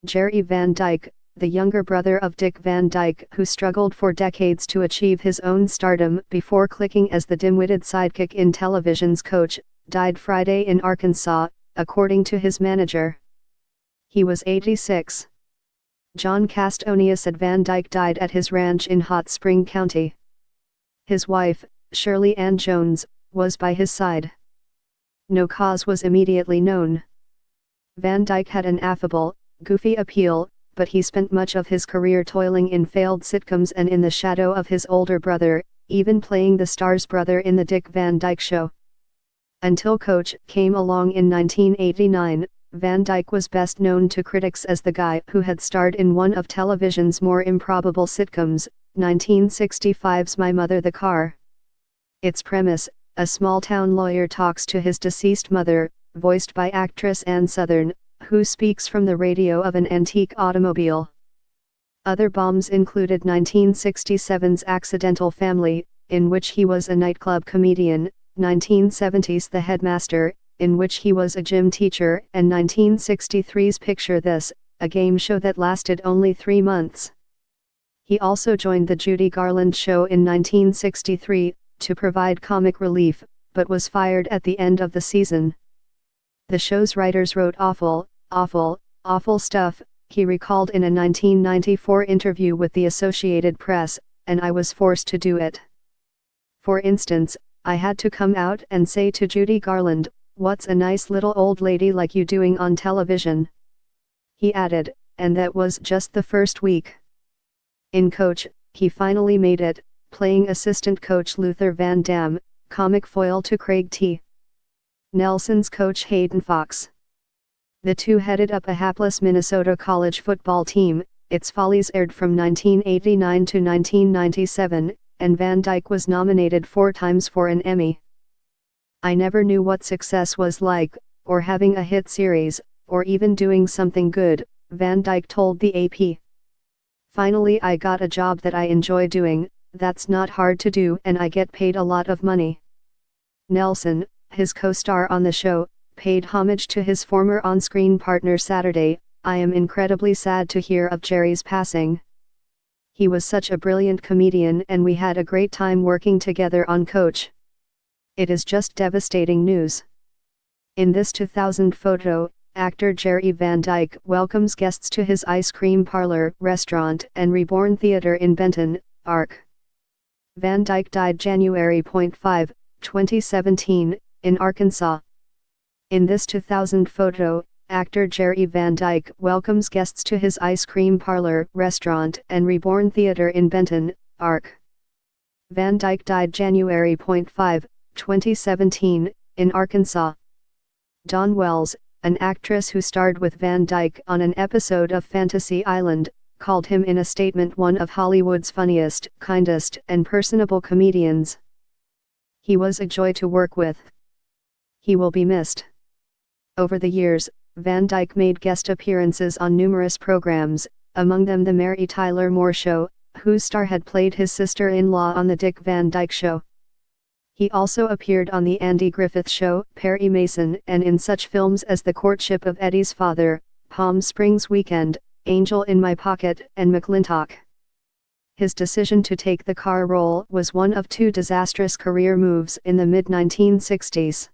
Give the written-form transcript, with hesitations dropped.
Jerry Van Dyke, the younger brother of Dick Van Dyke, who struggled for decades to achieve his own stardom before clicking as the dim-witted sidekick in television's Coach, died Friday in Arkansas, according to his manager. He was 86. John Castonius said Van Dyke died at his ranch in Hot Spring County. His wife, Shirley Ann Jones, was by his side. No cause was immediately known. Van Dyke had an affable, goofy appeal, but he spent much of his career toiling in failed sitcoms and in the shadow of his older brother, even playing the star's brother in The Dick Van Dyke Show. Until Coach came along in 1989, Van Dyke was best known to critics as the guy who had starred in one of television's more improbable sitcoms, 1965's My Mother the Car. Its premise: a small-town lawyer talks to his deceased mother, voiced by actress Ann Sothern, who speaks from the radio of an antique automobile. Other bombs included 1967's Accidental Family, in which he was a nightclub comedian, 1970's The Headmaster, in which he was a gym teacher, and 1963's Picture This, a game show that lasted only 3 months. He also joined The Judy Garland Show in 1963, to provide comic relief, but was fired at the end of the season. The show's writers wrote awful stuff, he recalled in a 1994 interview with the Associated Press, and I was forced to do it. For instance, I had to come out and say to Judy Garland, "What's a nice little old lady like you doing on television?" He added, and that was just the first week. In Coach, he finally made it, playing assistant coach Luther Van Dam, comic foil to Craig T. Nelson's coach Hayden Fox. The two headed up a hapless Minnesota college football team. Its Follies aired from 1989 to 1997, and Van Dyke was nominated 4 times for an Emmy. "I never knew what success was like, or having a hit series, or even doing something good," Van Dyke told the AP. "Finally I got a job that I enjoy doing, that's not hard to do, and I get paid a lot of money." Nelson, his co-star on the show, paid homage to his former on-screen partner Saturday. "I am incredibly sad to hear of Jerry's passing. He was such a brilliant comedian and we had a great time working together on Coach. It is just devastating news." In this 2000 photo, actor Jerry Van Dyke welcomes guests to his ice cream parlor, restaurant, and Reborn Theater in Benton, Ark. Van Dyke died January 5, 2017, in Arkansas. In this 2000 photo, actor Jerry Van Dyke welcomes guests to his ice cream parlor, restaurant, and Reborn Theater in Benton, Ark. Van Dyke died January 5, 2017, in Arkansas. Dawn Wells, an actress who starred with Van Dyke on an episode of Fantasy Island, called him in a statement one of Hollywood's funniest, kindest, and personable comedians. "He was a joy to work with. He will be missed." Over the years, Van Dyke made guest appearances on numerous programs, among them The Mary Tyler Moore Show, whose star had played his sister-in-law on The Dick Van Dyke Show. He also appeared on The Andy Griffith Show, Perry Mason, and in such films as The Courtship of Eddie's Father, Palm Springs Weekend, Angel in My Pocket, and McLintock. His decision to take the car role was one of 2 disastrous career moves in the mid-1960s.